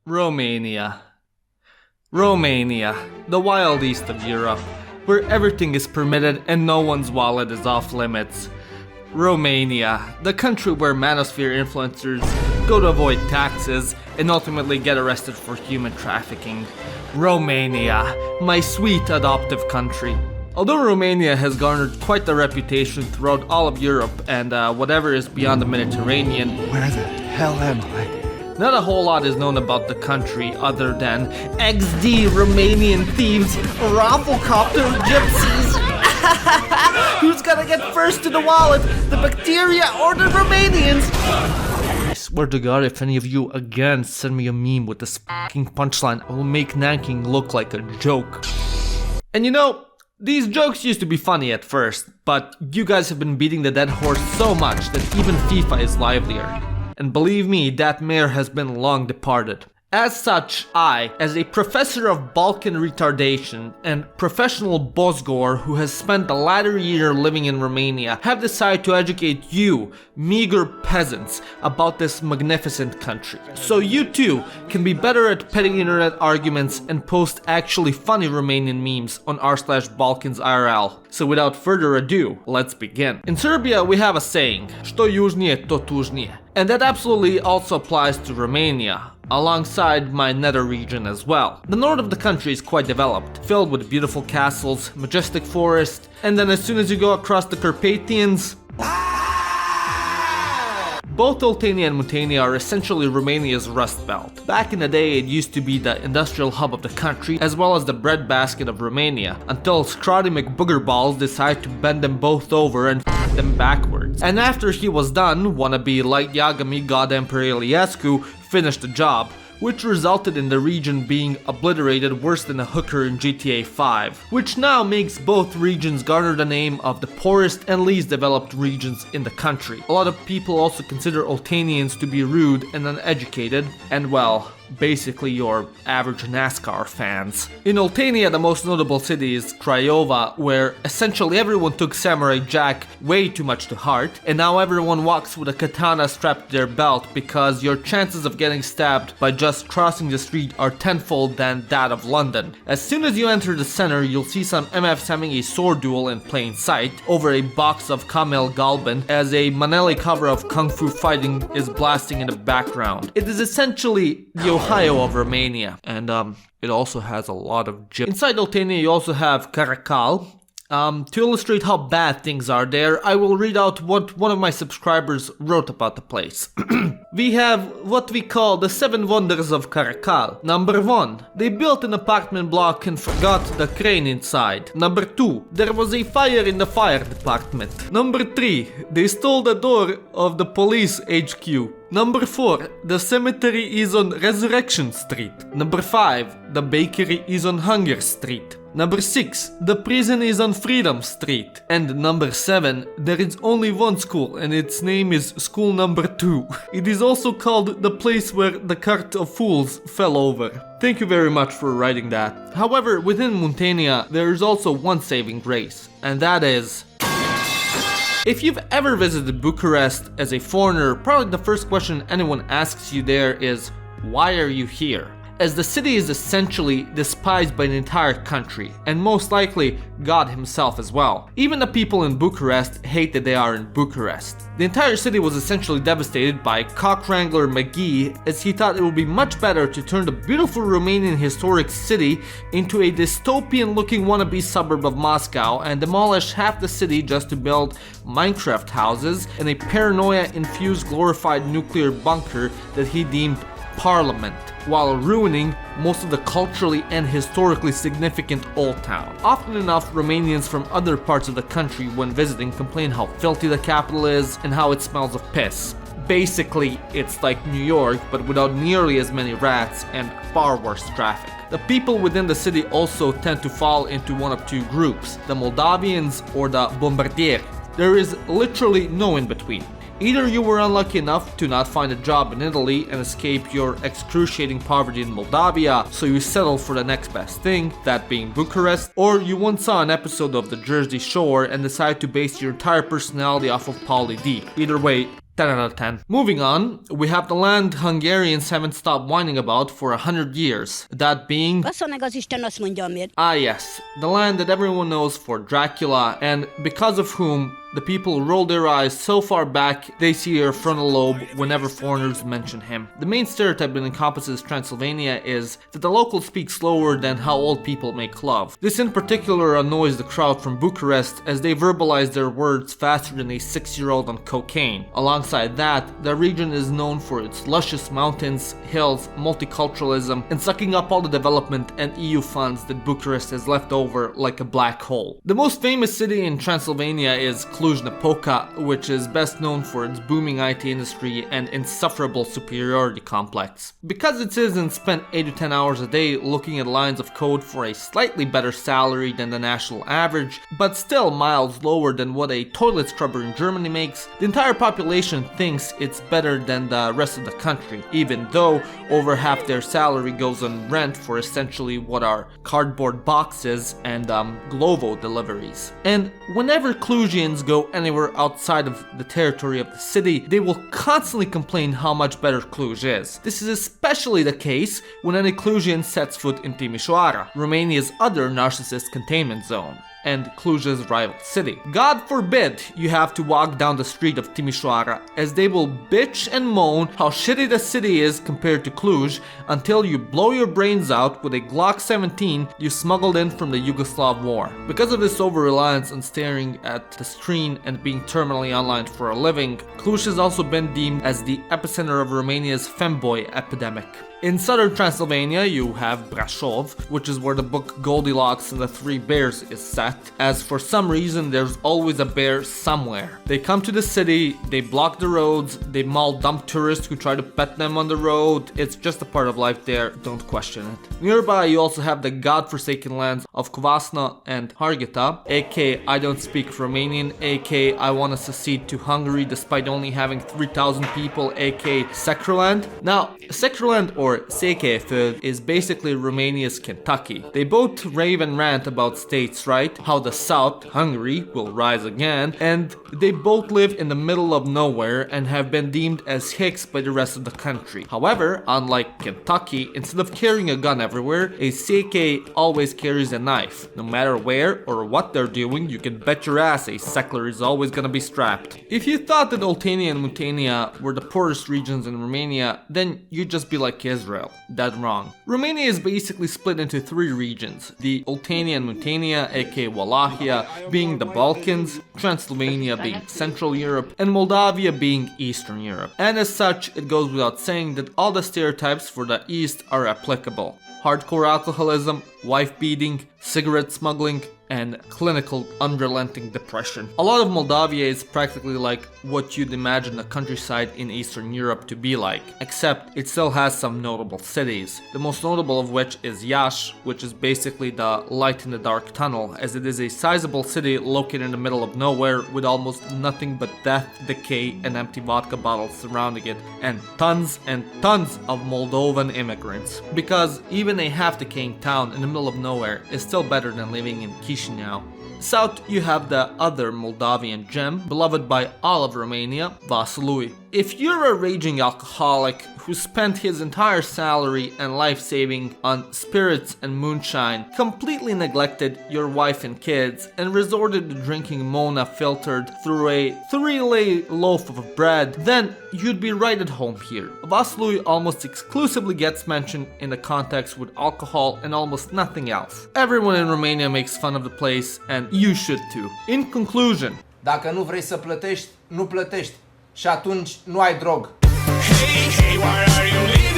Romania. Romania, the wild east of Europe, where everything is permitted and no one's wallet is off limits. Romania, the country where manosphere influencers go to avoid taxes and ultimately get arrested for human trafficking. Romania, my sweet adoptive country. Although Romania has garnered quite the reputation throughout all of Europe and whatever is beyond the Mediterranean, where the hell am I? Not a whole lot is known about the country other than XD Romanian thieves, rafflecopter gypsies. Who's gonna get first to the wallet, the bacteria or the Romanians? I swear to God, if any of you again send me a meme with this fucking punchline, I will make Nanking look like a joke. And you know, these jokes used to be funny at first, but you guys have been beating the dead horse so much that even FIFA is livelier. And believe me, that mayor has been long departed. As such, I, as a professor of Balkan retardation and professional bozgor who has spent the latter year living in Romania, have decided to educate you, meager peasants, about this magnificent country. So you too can be better at petty internet arguments and post actually funny Romanian memes on r/BalkansIRL. So without further ado, let's begin. In Serbia we have a saying, što južnije to tužnije. And that absolutely also applies to Romania, alongside my nether region as well. The north of the country is quite developed, filled with beautiful castles, majestic forests, and then as soon as you go across the Carpathians, both Oltenia and Muntenia are essentially Romania's Rust Belt. Back in the day, it used to be the industrial hub of the country, as well as the breadbasket of Romania, until Scrotty McBoogerballs decided to bend them both over and f*** them backwards. And after he was done, wannabe Light Yagami God Emperor Iliescu finished the job, which resulted in the region being obliterated worse than a hooker in GTA 5, which now makes both regions garner the name of the poorest and least developed regions in the country. A lot of people also consider Oltenians to be rude and uneducated, and well, basically your average NASCAR fans. In Oltenia, the most notable city is Craiova, where essentially everyone took Samurai Jack way too much to heart, and now everyone walks with a katana strapped to their belt because your chances of getting stabbed by just crossing the street are tenfold than that of London. As soon as you enter the center, you'll see some MFs having a sword duel in plain sight over a box of Kamel Galban as a Manelli cover of Kung Fu Fighting is blasting in the background. It is essentially the Ohio of Romania, and it also has a lot of gyms. Inside Oltenia you also have Caracal. To illustrate how bad things are there, I will read out what one of my subscribers wrote about the place. We have what we call the 7 wonders of Caracal. Number 1, they built an apartment block and forgot the crane inside. Number 2, there was a fire in the fire department. Number 3, they stole the door of the police HQ. Number 4, the cemetery is on Resurrection Street. Number 5, the bakery is on Hunger Street. Number 6, the prison is on Freedom Street. And number 7, there is only one school and its name is School Number 2. It is also called the place where the cart of fools fell over. Thank you very much for writing that. However, within Muntenia, there is also one saving grace, and that is... If you've ever visited Bucharest as a foreigner, probably the first question anyone asks you there is, why are you here? As the city is essentially despised by the entire country, and most likely God himself as well. Even the people in Bucharest hate that they are in Bucharest. The entire city was essentially devastated by cock wrangler McGee, as he thought it would be much better to turn the beautiful Romanian historic city into a dystopian looking wannabe suburb of Moscow and demolish half the city just to build Minecraft houses and a paranoia infused glorified nuclear bunker that he deemed Parliament, while ruining most of the culturally and historically significant Old Town. Often enough, Romanians from other parts of the country when visiting complain how filthy the capital is and how it smells of piss. Basically, it's like New York, but without nearly as many rats and far worse traffic. The people within the city also tend to fall into one of two groups, the Moldavians or the Bombardieri. There is literally no in between. Either you were unlucky enough to not find a job in Italy and escape your excruciating poverty in Moldavia, so you settle for the next best thing, that being Bucharest, or you once saw an episode of the Jersey Shore and decided to base your entire personality off of Pauly D. Either way, 10 out of 10. Moving on, we have the land Hungarians haven't stopped whining about for 100 years. That being... yes, the land that everyone knows for Dracula, and because of whom the people roll their eyes so far back they see their frontal lobe whenever foreigners mention him. The main stereotype that encompasses Transylvania is that the locals speak slower than how old people make love. This in particular annoys the crowd from Bucharest as they verbalize their words faster than a 6-year-old on cocaine. Alongside that, the region is known for its luscious mountains, hills, multiculturalism, and sucking up all the development and EU funds that Bucharest has left over like a black hole. The most famous city in Transylvania is Cluj-Napoca, which is best known for its booming IT industry and insufferable superiority complex. Because its citizens spend 8 to 10 hours a day looking at lines of code for a slightly better salary than the national average, but still miles lower than what a toilet scrubber in Germany makes, the entire population thinks it's better than the rest of the country, even though over half their salary goes on rent for essentially what are cardboard boxes and Glovo deliveries. And whenever Clujians go anywhere outside of the territory of the city, they will constantly complain how much better Cluj is. This is especially the case when any Clujian sets foot in Timișoara, Romania's other narcissist containment zone, and Cluj's rival city. God forbid you have to walk down the street of Timișoara, as they will bitch and moan how shitty the city is compared to Cluj until you blow your brains out with a Glock 17 you smuggled in from the Yugoslav war. Because of this over-reliance on staring at the screen and being terminally online for a living, Cluj has also been deemed as the epicenter of Romania's femboy epidemic. In southern Transylvania, you have Brașov, which is where the book Goldilocks and the Three Bears is set, as for some reason there's always a bear somewhere. They come to the city, they block the roads, they maul dumb tourists who try to pet them on the road. It's just a part of life there, don't question it. Nearby you also have the godforsaken lands of Covasna and Harghita, aka I don't speak Romanian, aka I want to secede to Hungary despite only having 3,000 people, aka Secraland. Now, Secraland or Székelyföld is basically Romania's Kentucky. They both rave and rant about states' right, how the south, Hungary, will rise again, and they both live in the middle of nowhere and have been deemed as hicks by the rest of the country. However, unlike Kentucky, instead of carrying a gun everywhere, a Székely always carries a knife. No matter where or what they're doing, you can bet your ass a Secular is always gonna be strapped. If you thought that Oltenia and Mutania were the poorest regions in Romania, then you'd just be like Israel. Dead wrong. Romania is basically split into 3 regions, the Oltenia and Mutania, aka Wallachia, being the Balkans, Transylvania being Central Europe, and Moldavia being Eastern Europe. And as such, it goes without saying that all the stereotypes for the East are applicable. Hardcore alcoholism, wife beating, cigarette smuggling, and clinical unrelenting depression. A lot of Moldavia is practically like what you'd imagine the countryside in Eastern Europe to be like, except it still has some notable cities. The most notable of which is Iași, which is basically the light in the dark tunnel, as it is a sizable city located in the middle of nowhere with almost nothing but death, decay, and empty vodka bottles surrounding it, and tons of Moldovan immigrants. Because even a half-decaying town in the middle of nowhere is still better than living in Chișinău. South, you have the other Moldavian gem, beloved by all of Romania, Vaslui. If you're a raging alcoholic who spent his entire salary and life saving on spirits and moonshine, completely neglected your wife and kids, and resorted to drinking Mona filtered through a 3-lay loaf of bread, then you'd be right at home here. Vaslui almost exclusively gets mentioned in the context with alcohol and almost nothing else. Everyone in Romania makes fun of the place, and you should too. In conclusion, dacă nu vrei să plătești, nu plătești. Și atunci nu ai drog. Hey, hey, why are you leaving?